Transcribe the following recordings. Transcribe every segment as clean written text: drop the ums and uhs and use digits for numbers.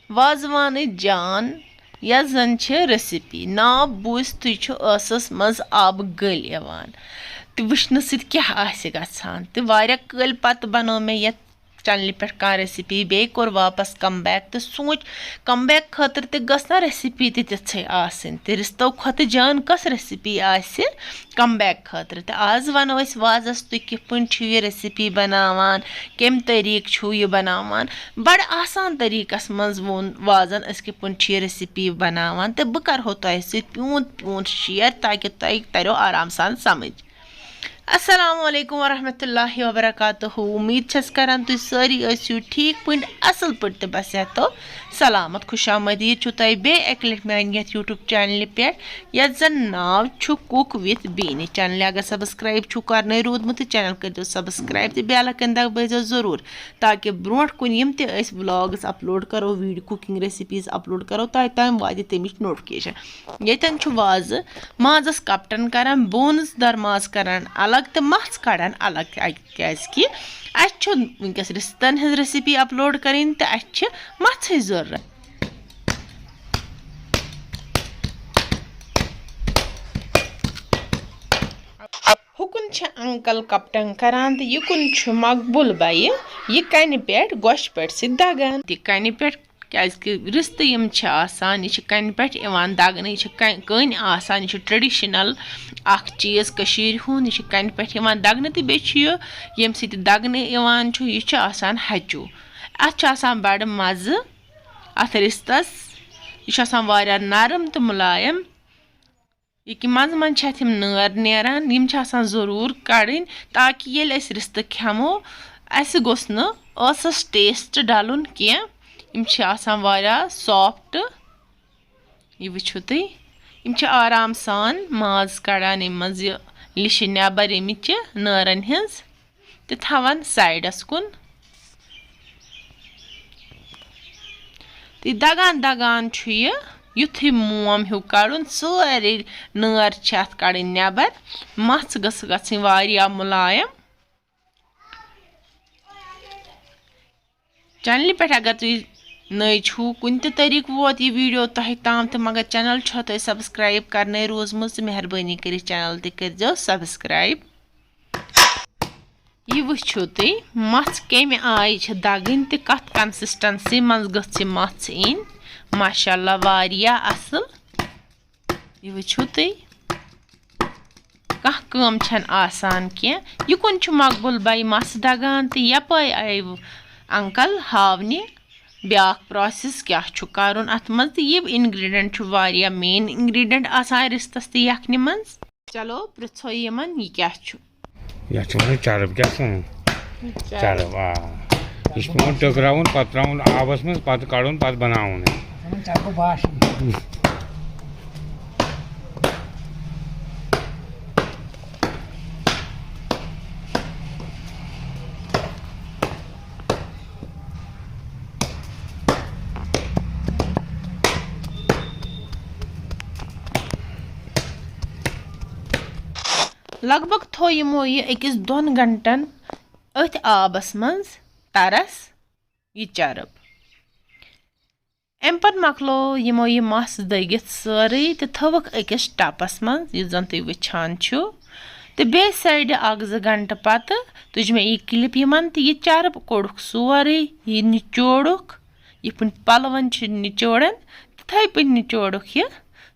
wazwaan jaan ya zan chhe recipe naam boost tu chu asas maz ab gal yavan te vishnu sit kya aase gachan te varya kal pat bano me yat channel पे का recipe बे core वापस come back तो सोच come back खतर ते गसना recipe ते तिथे आसिन ते रिस्तो खत जान कस रेसिपी आसे कम बैक खतर ते आज वनो अस वाजस तु किपन छु ये रेसिपी बनावान केम तरीक छु ये बनावान बड़ आसान तरीकस मंज वोन वाजन अस किपन छु ये रेसिपी बनावान ते ब कर होता है प्यूंत प्यूंत शेयर ताकि तय तरो आराम सान समझ अस्सलामुअलैकुम वरहमतुल्लाहि वबरकातुहू उम्मीद छस करन तु सारी आसियो ठीक पन असल पट बस तो सलामत खुशामदीद छु तय बे एकलट मान यथ यूट्यूब चैनल पे यथ जन नाव छु कुक विथ बीनी चैनल अगर सब्सक्राइब छु करने रूदमुत चैनल कर दो सब्सक्राइब ते बेल आइकन दग बजो जरूर ताकि ब्रोट कुन यम ते अस व्लॉग्स अपलोड करो वीडियो कुकिंग रेसिपीज अपलोड करो ताय ताम वाज तमिच नोटिफिकेशन यतन छु वाज माजस कप्टन करन बोन्स दर माज करन अलग तो मच कड़ान अलग क्या वनकस रिस्तन हज रेसिपी अपलोड करें तो मच जरूरत हुकुन अंकल कप्टन करान तो युकुन मकबूल बाई यह कन पे गोश पे दगान कन पे क्या रिश्त यम आसान यह कन पे दगन यह कन आसान यह ट्रेडिशनल अख चीज़ कशीर हुन यह कन पे दगन तो बे यम सि दगन यह आसान हचू अत बड़ मज़ अत रिश्तस यह वारिया नरम तो मुलायम यह मज मज नर नेरान यम ज़रूर कड़न ताकि ये रिश्त खेमो अस गोस नसस टेस्ट डलुन क्या यम वारिया सॉफ्ट यह वुचो तुम यम आराम सान माज कड़ान यम मज लिश नबर यमिच नरन हज तो थवान साइडस कुन तो दगान दगान युथी मोम हूँ कड़न सारे नर कड़न नबर मच गई वारिया मुलायम चैनल पे अगर तुम नई छू कुन तरीक वोत यह वीडियो तह ताम तो मगर चैनल छो तुम सब्सक्राइब करने रोजमुत मेहरबानी कर चैनल तक सब्सक्राइब यह वुचो तुम मच कम आय दगन तो कत कंसिस्टेंसी मज गछ मच इन माशाल्लाह वारिया असल यह वुचो तुम कम आसान क्या युकुन मकबूल बाई मस दगान तो यप आय अंकल हावने ब्या प्रोसेस क्या करुन अत मज यह इनग्रीडियंट वारिया मेन इनग्रीडियंट आसान रिश्तस तो यखनि मज चलो पृछो यमन यह क्या चरब क्या चरब यह टकराउन पत त्राउन आबस मज पत कड़ुन पत बनाउन लगभग थो यमो यह अकिस 2 घंटन अथ आबस मज तरस यह चरब अम पत मकलो यमो यह मस दगित सारे तो थवक अकिस टपस मज यह जन तुम वुचान तो बे साइड 1-2 घंटे पत तुज मे यह क्लिप यमन तो यह चरब कोड़ुक सोरे यह निचोड़ुक यह पन पलवन निचोड़न तथे पन निचोड़ुक यह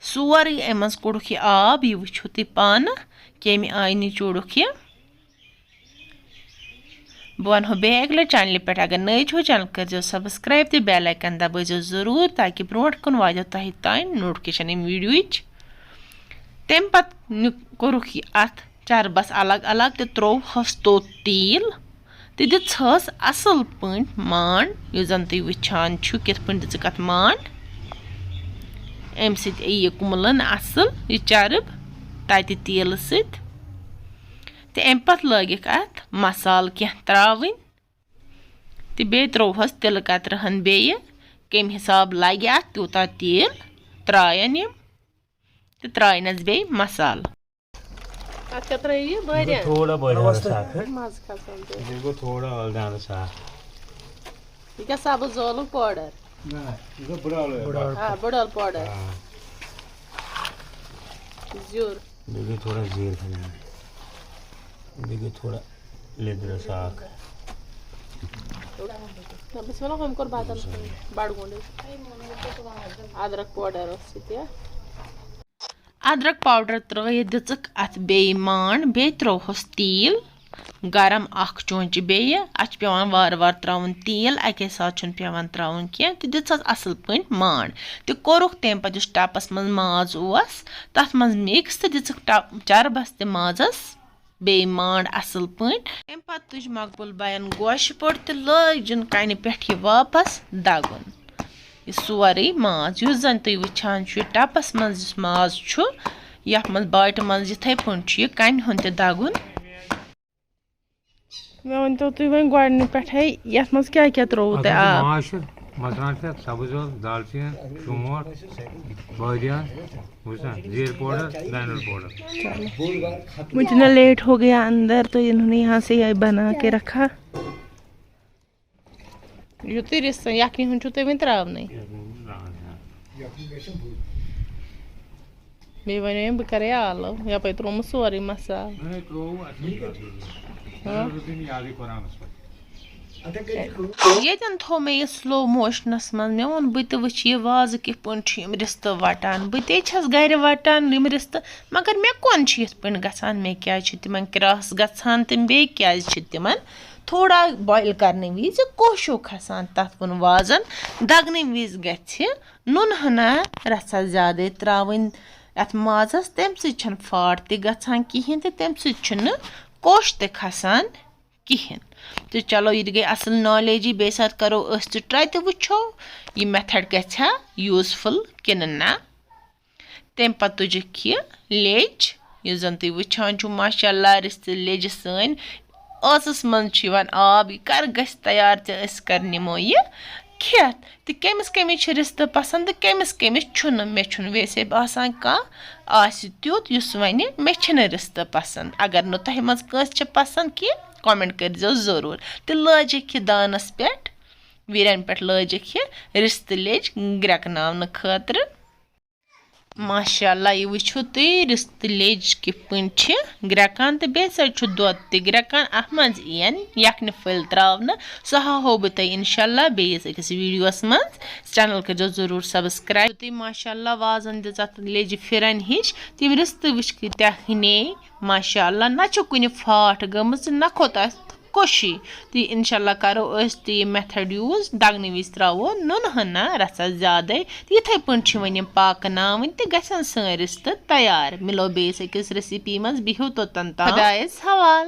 सोरे अम कोड़ुक यह आब यह वुचो तुम पान कम आय निचोड़ुक यह बह वन बे अगले चैनल पे अगर नई छो चैनल कर सब्सक्राइब तो बेल आइकन दबाइजो जरूर ताकि ब्रोट कुन वाजो तह तान नोटिफिकेशन अम वीडियो तम पत कोरुख यह अत चरबस अलग अलग तो त्रोहस तो तेल तो दिस असल पे मांड यह जन तुम वुचान कित पे दिक मांड अम सह कुमलन असल यह चरब तत तेल सत तो अम पत लगिक अत मसाल क्या त्रावन तो बे त्रोहस तिल कतरहन बे कम हिसाब लगे अत तूता तेल त्रायन यम तो त्रायनस बे मसाल थोड़ा थोड़ा सबज पाउडर बड़ा पाउडर ज़रूर देखिए थोड़ा जीर खाना देखिए थोड़ा लेदर साग बस वाला हम कर बात बाड़ गोंडे अदरक पाउडर अदरक पाउडर त्रित दिक अत बे मांड बे त्रोहस तेल गरम अख चोंच बे अत पेवान वार वार त्राउन तेल अके साथ पेवान त्राउन कह तो दिस असल पे मांड तो कोरुख तम पे टपस मज माज ओस तथ मज मिक्स तो दिक चरबस ते माजस बे मांड असल पे तम पे तुज मकबूल बयन गोश पोट तो लजन कन पे वापस दगुन यह सोरे माज युस जन तुम वुचान टपस मज माज यथ मज बाट मज यथे पे कन हुंद दगुन मे वन तो तुम वो गो पे ये क्या क्या त्रो मरचान सब्ज दालचीन शोर बादियान जीर पाउडर दानल पाउडर मुझे ना लेट हो गया अंदर तो इन्होंने यहाँ से यह बना के रखा यो तो रिश्ता यखनी हूँ तुम वो त्रावन बे वन बह कर आलो यप त्रोम सोरे मसाल यन थो मे यह स्लो मोशनस मज मे वोन बह वुच यह वाज कि रिश्त वटान बह गर वटान रिश्त मगर मे कौन यथ पे गसान मे क्या तिम क्रॉस गसान तो बे क्या तिमन थोड़ा बॉयल करने विज कोशो खसान तथ वोन वाजन दगने विज गछ नुन हना रसा ज्यादा त्रावन अत माजस तम सम फाट त गसान कहें तो तम सम कोश त खसान कहें तो चलो ये गई असल नॉलेज बे साथ करो तो ट्राई तो वो यह मेथड गया यूजफुल कि ना तम पे तुजिक यह लेज यह जन तुम वुचान माशाल्लाह रिश्त लेज सन आसस मन आब यह कर गस तैयार तो कर निमो यह खेत तो कमिस कमिस रिश्त पसंद कमिस कमिस मे वैसे बसान कह तुत वन मे रिश्त पसंद अगर न तह मज पसंद कह कमेंट कर जरूर तो लजिक दानस पे वीरन पे लजिक रिश्त लेज ग्रकन खतर माशाल्लाह यह वो तुम रिश्त लेज कि ग्रकान तो बे दुध ग्रकान अत मज यखन फल त्रावन सह हो बह तुम इंशाल्लाह बेस अकिस वीडियोस मज चैनल कर जरूर सब्सक्राइब तुम माशाल्लाह वाजन दिस लेज फिरन हिच तम रिश्त वुच तहने माशाल्लाह ना कुन फाट गम ना खोत कोशी तो इंशाल्लाह करो तो यह मेथड यूज दगने विज त्रो नुन हना रसा ज्यादा तो इथे पे वन पाकन तो गसन सन रिश्त तैयार मिलो बेस अकिस रेसिपी मज बिहो तोतन खुदायस हवाल।